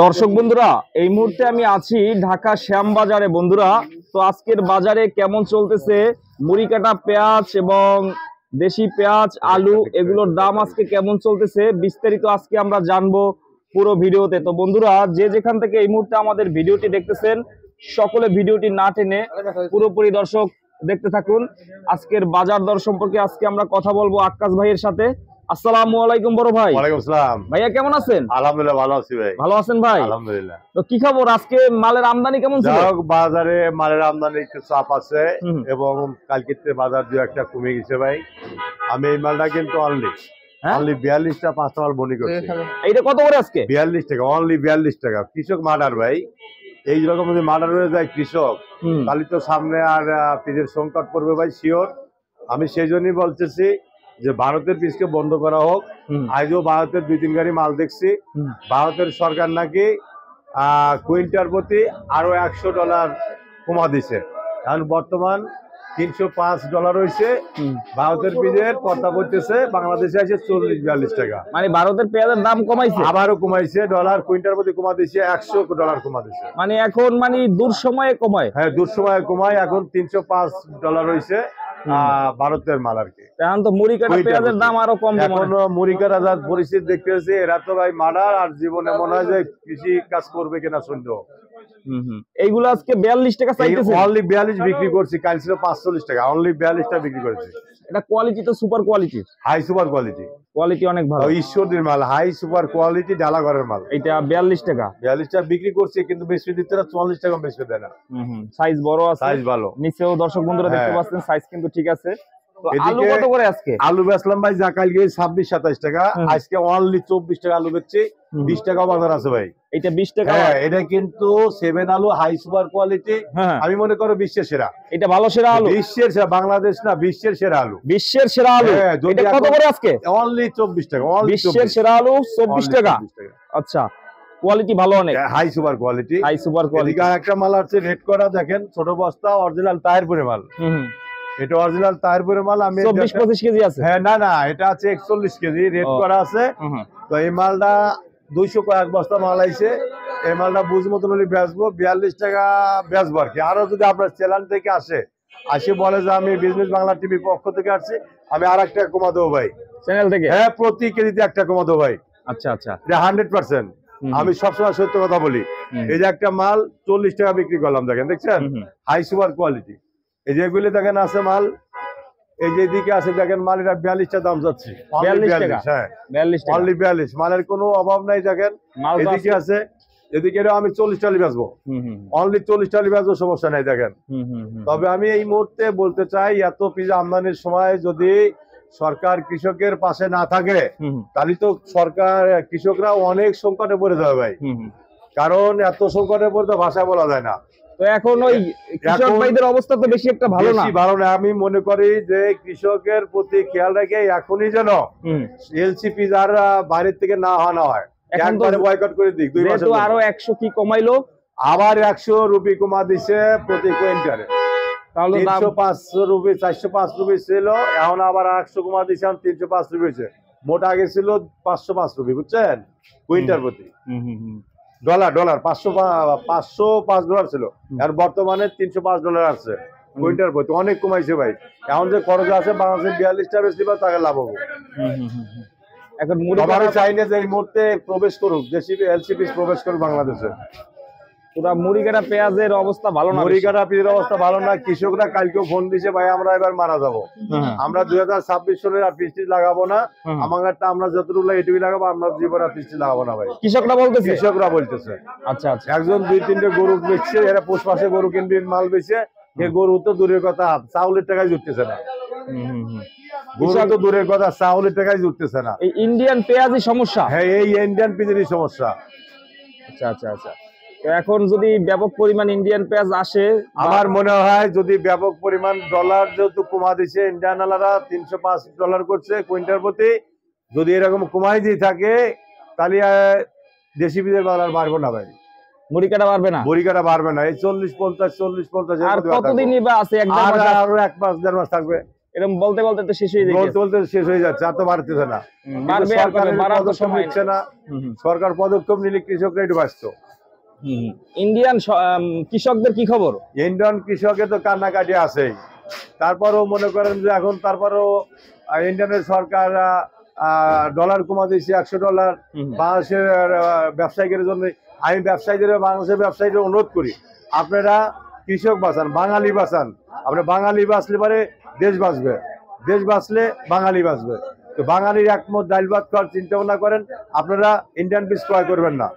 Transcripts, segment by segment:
দর্শক বন্ধুরা, এই মুহূর্তে আমি আছি ঢাকা শ্যামবাজারে। বন্ধুরা, তো আজকের বাজারে কেমন চলতেছে মুড়ি কাটা পেঁয়াজ এবং দেশি পেঁয়াজ, আলু, এগুলোর দাম আজকে কেমন চলতেছে বিস্তারিত আজকে আমরা জানবো পুরো ভিডিওতে। তো বন্ধুরা, যে যেখান থেকে এই মুহূর্তে আমাদের ভিডিওটি দেখতেছেন, সকলে ভিডিওটি না টেনে পুরোপুরি দর্শক দেখতে থাকুন। আজকের বাজার দর সম্পর্কে আজকে আমরা কথা বলবো আক্কাস ভাইয়ের সাথে। আসসালামু আলাইকুম বড় ভাই। ওয়ালাইকুম আসসালাম। ভাইয়া কেমন আছেন? আলহামদুলিল্লাহ ভালো আছি ভাই। ভালো আছেন ভাই? আলহামদুলিল্লাহ। তো কি খবর, আজকে মালের আমদানি কেমন ছিল? বাজারে মালের আমদানি একটু চাপ আছে এবং কালকে বাজার দু একটা কমে গেছে ভাই। আমি এই মালটা কিন্তু অনলি 42টা 5 মাল বনি করছি। এইটা কত করে আজকে? 42 টাকা, অনলি 42 টাকা। কৃষক মার্ডার ভাই, এই রকম যদি মার্ডার হয়ে যায় কৃষক, তাহলে তো সামনে আর পিজের সংকট পড়বে ভাই, শিওর। আমি সেই জন্যই বলতেছি যে ভারতের পিসকে বন্ধ করা হোক। আজও ভারতের 2-3 গাড়ি মাল দেখছি। ভারতের সরকার নাকি কুইন্টাল প্রতি আরো $100 কমা দিছে। এখন বর্তমান $305 হয়েছে। ভারতের পিজের কথা বলতেছে বাংলাদেশে আছে 40-42 টাকা। মানে ভারতের পেঁয়াজের দাম কমাইছে, আবারও কমাইছে। ডলার কুইন্টাল প্রতি কমা দিছে, $100 কমা দিছে। মানে এখন মানে দূর সময়ে কমায়। হ্যাঁ, দূর সময়ে কমায়। এখন $305 হয়েছে ভারতের মাল আর কি। এখন তো মুড়ি কাটা পেঁয়াজের দাম আরো কম। এখনো মুড়ি কাটা যা পরিস্থিতি দেখতেছি, এরা তো ভাই মার্ডার, আর জীবনে মনে হয় যে কৃষি কাজ করবে কিনা সন্দেহ। এইগুলো আজকে 42 টাকা চাইতেছে। অনলি 42 বিক্রি করছি, কাল ছিল 45 টাকা, অনলি 42 টাকা বিক্রি করেছি। এটা কোয়ালিটি তো super quality, high super quality. Quality অনেক ভালো, ঈশ্বরদীর মাল, হাই সুপার কোয়ালিটি, ডালা ঘরের মাল। এটা 42 টাকা। 42 টাকা বিক্রি করছি, কিন্তু বেশি দিতে না, 44 টাকা বেশি দেয় না। সাইজ বড় আছে, সাইজ ভালো। নিচেও দর্শক বন্ধুরা দেখতে পাচ্ছেন সাইজ কিন্তু ঠিক আছে। আলু কত করে আজকে? আলু বেচলাম ভাই যা কালকে 26-27 টাকা, আজকে অনলি 24 টাকা আলু বেচছি। 20 টাকা বাজার আছে ভাই। এটা 20 টাকা। হ্যাঁ, এটা কিন্তু 7 আলু, হাই সুপার কোয়ালিটি। আমি মনে করো বিশ্বের সেরা। এটা ভালো সেরা আলু, বিশ্বের সেরা, বাংলাদেশ না, বিশ্বের সেরা আলু। বিশ্বের সেরা আলু। এটা কত করে আজকে? অনলি 24 টাকা। বিশ্বের সেরা আলু 24 টাকা। আচ্ছা, কোয়ালিটি ভালো, অনেক high super quality. High super quality. আর একটা মাল আছে রেড করা, দেখেন ছোট বস্তা, অরিজিনাল টায়ারপুরে মাল। এটা অরিজিনাল টায়ারপুরে মাল। আমি 24-25 কেজি আছে। হ্যাঁ, না না, এটা আছে 41 কেজি, রেড করা আছে। তো এই মালটা 200 কয়েক বস্তা মাল আইছে। এই মালটা বুঝ মতন হলে বেচবো, 42 টাকা বেচবো আর কি। আরো যদি আপনার চ্যানেল থেকে আসে বলে যে আমি বিজনেস বাংলা টিভির পক্ষ থেকে আসছি, আমি আর 1 টাকা কমা দেবো ভাই চ্যানেল থেকে। হ্যাঁ, প্রতি কেজিতে 1 টাকা কমা দেবো ভাই। আচ্ছা আচ্ছা, এটা 100%। আমি সবসময় সত্য কথা বলি। এই যে একটা মাল 40 টাকা বিক্রি করলাম, দেখেন, দেখছেন, হাই সুপার কোয়ালিটি। এই যেগুলি দেখেন আছে মাল, এই যে দিকে আছে দেখেন মাল, এটা 42 টাকা দাম যাচ্ছে। 42 টাকা। হ্যাঁ, 42 টাকা, অনলি 42। মালের কোনো অভাব নাই। দেখেন এদিকে আছে, এদিকে আমি 40 টাকা বেচবো, অনলি 40 টাকা বেচবো, সমস্যা নাই। দেখেন, তবে আমি এই মুহূর্তে বলতে চাই, এত পিজা আমদানির সময় যদি সরকার কৃষকের পাশে না থাকে, তাহলে তো সরকার কৃষকরা অনেক সংকটে পড়ে যাবে ভাই। কারণ এত সংকটে পড়তে ভাষা বলা যায় না। তো এখন ওই কৃষক ভাইদের অবস্থা তো বেশি একটা ভালো না। আমি মনে করি যে কৃষকের প্রতি খেয়াল রেখে এখনই যেন এলসিপি যার বাইরের থেকে না হয়, একবারে বয়কট করে দিক। 2 মাসে আরো 100 কি কমাইলো, আবার 100 রুপি কমা দিছে প্রতি কুইন্টালে। তাহলে 305 রুপি, 405 রুপি ছিল, এখন আবার 100 কমা দিছে, এখন 305 রুপি হয়েছে। মোট আগে ছিল 505 রুপি, বুঝছেন, কুইন্টাল প্রতি। ডলার 505 ডলার ছিল, আর বর্তমানে $305 আছে কুইন্টাল প্রতি। অনেক কমাইছে ভাই। এখন যে খরচ আছে বাংলাদেশে 42টা বেশি বা তাকে লাভ হবে। এখন মুড়ি চাই না যে এই মুহূর্তে প্রবেশ করুক, দেশি এলসিপি প্রবেশ করুক বাংলাদেশে। পুরা মুড়ি কাটা পেঁয়াজের অবস্থা ভালো না, মুড়ি কাটা পেঁয়াজের অবস্থা ভালো না। কৃষকরা কালকেও ফোন দিছে, ভাই আমরা এবার মারা যাবো, আমরা 2026 সালের আর পিস্টিজ লাগাবো না, আমরা যতটুকু এটুকু লাগাবো, আমরা জীবনে আর পিস্টিজ লাগাবো না ভাই। কৃষকরা বলতেছে। আচ্ছা আচ্ছা, একজন 2-3টে গরু বেচছে, এরা পোষ মাসে গরু কিনবে, মাল বেচে, এই গরু তো দূরের কথা, চাউলের টাকায় জুটতেছে না। গরু তো দূরের কথা, চাউলের টাকায় জুটতেছে না। এই ইন্ডিয়ান পেঁয়াজই সমস্যা। হ্যাঁ, এই ইন্ডিয়ান পেঁয়াজেরই সমস্যা। আচ্ছা আচ্ছা আচ্ছা, এখন যদি ব্যাপক পরিমাণ ইন্ডিয়ান পেঁয়াজ আসে, আমার মনে হয় যদি ব্যাপক পরিমাণ, ডলার যেহেতু কমা দিচ্ছে, ইন্ডিয়ান আলাদা $305 করছে কুইন্টাল প্রতি, যদি এরকম কমাই দিয়ে থাকে, তাহলে দেশি বীজের বাজার বাড়বো না ভাই। মুড়ি কাটা বাড়বে না, মুড়ি কাটা বাড়বে না। এই 40-50 আর কতদিনই বা আছে? আরো 1 মাস 1.5 মাস থাকবে। এরকম বলতে বলতে তো শেষ হয়ে বলতে যাচ্ছে। বলতে শেষ হয়ে যাচ্ছে, আর তো বাড়তেছে না। বাড়বে, আর কবে? বাড়ার তো পদক্ষেপ সময় নিচ্ছে না। হুম, সরকার পদক্ষেপ নিলে কৃষকরা একটু বাঁচত। ইন্ডিয়ান কৃষকদের কি খবর? ইন্ডিয়ান কৃষকের তো কান্নাকাটি আছেই। তারপরও মনে করেন যে এখন তারপরও ইন্ডিয়ানের সরকার ডলার কমা দিয়েছে $100 বাংলাদেশের ব্যবসায়ীদের জন্য। আমি ব্যবসায়ীদের, বাংলাদেশের ব্যবসায়ীদের অনুরোধ করি, আপনারা কৃষক বাঁচান, বাঙালি বাঁচান। আপনার বাঙালি বাঁচলে পরে দেশ বাঁচবে, দেশ বাঁচলে বাঙালি বাঁচবে। তো বাঙালির একমত ডাইল ভাত খাওয়ার চিন্তা ভাবনা করেন, আপনারা ইন্ডিয়ান বীজ ক্রয় করবেন না।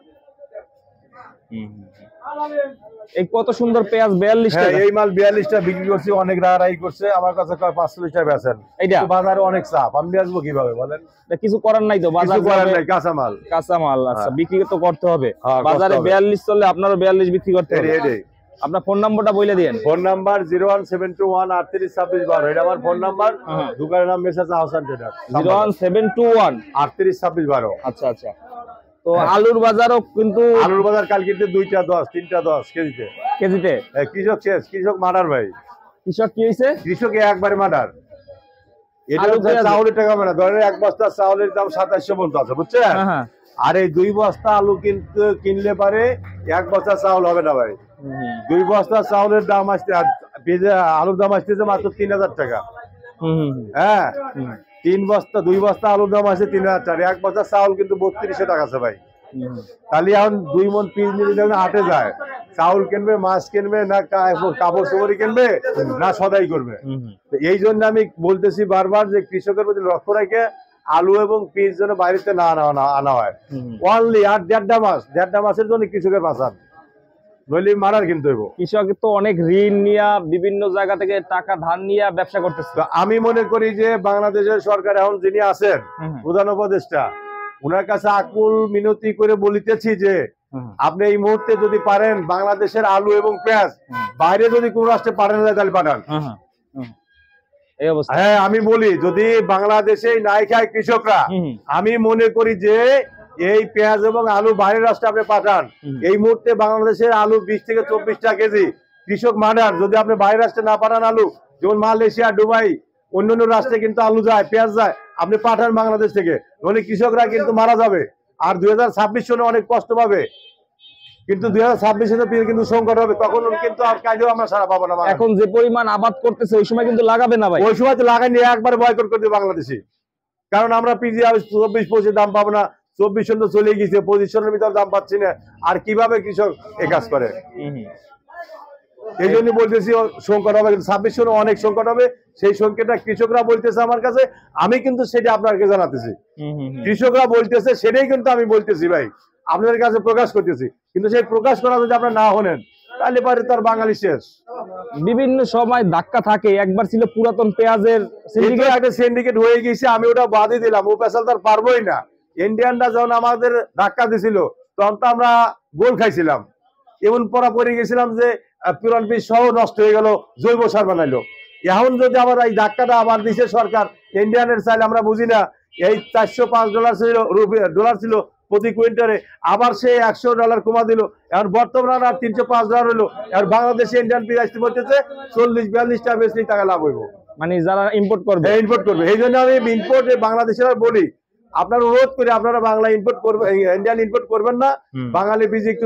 এই কত সুন্দর পেঁয়াজ 42 হ্যাঁ, টাকা। এই মাল 42টা বিক্রি করছি, অনেক রাড়াই করছে। আমার কাছে 45 টাকা বেচেন। এইটা? তো বাজারে অনেক চাপ, আমি বেচবো কিভাবে বলেন? এটা কিছু করার নাই তো, বাজার কিছু করার যাবে, নাই, কাঁচা মাল। কাঁচা মাল। আচ্ছা, বিক্রি তো করতে হবে। হ্যাঁ, করতে বাজারে হবে। 42 চললে আপনারও 42 বিক্রি করতে হবে। এটাই। আপনার ফোন নাম্বারটা বলে দিয়েন। ফোন নাম্বার 01721 382612, এটা আমার ফোন নাম্বার। হ্যাঁ। দোকানের নাম মেসাজ আহসান ট্রেডার। 01721 382612। আচ্ছা আচ্ছা। তো আলুর বাজারও কিন্তু আলুর বাজার কাল কিন্তু 2টা 10, 3টা 10 কেজিতে। কেজিতে। কৃষক শেষ, কৃষক মার্ডার ভাই। কৃষক কি হয়েছে? কৃষকে একবারে মার্ডার। এটা আলু পেঁয়াজ- চাউলের টাকা মানে ধরেন এক বস্তা চাউলের দাম 2700 পর্যন্ত আছে, বুঝছেন? হ্যাঁ হ্যাঁ। আর এই 2 বস্তা আলু কিনলে পারে 1 বস্তা চাউল হবে না ভাই। 2 বস্তা চাউলের দাম আসছে, আর আলুর দাম আসতেছে মাত্র 3000 টাকা। হ্যাঁ, 2 বস্তা আলুর দাম আছে 3000 টাকা। 1 বস্তা চাউল কিন্তু 3200 টাকা আছে ভাই। তাহলে এখন 2 মণ পিস নিলে যখন হাটে যায়, চাউল কিনবে, মাছ কিনবে, না কাপড় চোপড়ি কিনবে, না সদাই করবে। তো এই জন্য আমি বলতেছি বারবার যে কৃষকের প্রতি লক্ষ্য রেখে আলু এবং পিস যেন বাইরেতে না আনা হয়। অনলি আর 1.5 মাসের জন্য কৃষকের বাঁচান, নইলে মারার কিনতে হইব। কৃষক তো অনেক ঋণ নিয়ে বিভিন্ন জায়গা থেকে টাকা ধার নিয়ে ব্যবসা করতেছে। তো আমি মনে করি যে বাংলাদেশের সরকার এখন যিনি আছেন প্রধান উপদেষ্টা, ওনার কাছে আকুল মিনতি করে বলিতেছি যে আপনি এই মুহূর্তে যদি পারেন বাংলাদেশের আলু এবং পেঁয়াজ বাইরে যদি কোন রাষ্ট্রে পাঠানো যায় তাহলে পাঠান। এই অবস্থা। হ্যাঁ, আমি বলি যদি বাংলাদেশে নাই খায় কৃষকরা, আমি মনে করি যে এই পেঁয়াজ এবং আলু বাইরের রাষ্ট্রে আপনি পাঠান। এই মুহূর্তে বাংলাদেশের আলু 20 থেকে 24 টাকা কেজি, কৃষক মার্ডার। যদি আপনি বাইরের রাষ্ট্রে না পাঠান আলু, যেমন মালয়েশিয়া, দুবাই, অন্যান্য রাষ্ট্রে কিন্তু আলু যায়, পেঁয়াজ যায়, আপনি পাঠান বাংলাদেশ থেকে, নইলে কৃষকরা কিন্তু মারা যাবে। আর 2026 সনে অনেক কষ্ট পাবে, কিন্তু 2026 সালে কিন্তু সংকট হবে, তখন কিন্তু আর কাজেও আমরা সারা পাবো না। এখন যে পরিমাণ আবাদ করতেছে ওই সময় কিন্তু লাগাবে না ভাই। ওই সময় তো লাগাইনি, একবার বয়কট করতে বাংলাদেশি। কারণ আমরা পিজি 24-25 দাম পাবো না, 24 সন তো চলে গেছে, 25 সনের ভিতরে দাম পাচ্ছি না। আর কিভাবে কৃষক এ কাজ করে? এই জন্য বলতেছি সংকট হবে, কিন্তু 26 সনে অনেক সংকট হবে। সেই সংকটটা কৃষকরা বলতেছে আমার কাছে, আমি কিন্তু সেটা আপনাকে জানাতেছি। কৃষকরা বলতেছে সেটাই কিন্তু আমি বলতেছি ভাই, আপনাদের কাছে প্রকাশ করতেছি। কিন্তু সেই প্রকাশ করা যদি আপনারা না হলেন, তাহলে পরে তার বাঙালি শেষ। বিভিন্ন সময় ধাক্কা থাকে। একবার ছিল পুরাতন পেঁয়াজের একটা সিন্ডিকেট হয়ে গেছে, আমি ওটা বাদই দিলাম, ও পেশাল তার পারবোই না। ইন্ডিয়ানরা যখন আমাদের ধাক্কা দিছিল তখন তো আমরা গোল খাইছিলাম, এমন পড়া পড়ে গেছিলাম যে পুরান বীজ সহ নষ্ট হয়ে গেল, জৈব সার বানাইলো। এখন যদি আবার এই ধাক্কাটা আবার দিছে সরকার, ইন্ডিয়ানের চাইলে আমরা বুঝি না, এই $405 ছিল প্রতি কুইন্টালে, আবার সে $100 কমা দিল। এখন বর্তমানে আর $305 হলো। এখন বাংলাদেশে ইন্ডিয়ান পিস আসতে বলতেছে 40-42 টাকা বেশি টাকা লাভ হইব, মানে যারা ইম্পোর্ট করবে। ইম্পোর্ট করবে। এই জন্য আমি ইম্পোর্ট বাংলাদেশের বলি, আপনার অনুরোধ করি আপনারা বাংলা ইম্পোর্ট করবেন, ইন্ডিয়ান ইম্পোর্ট করবেন না, বাঙালি বীজ একটু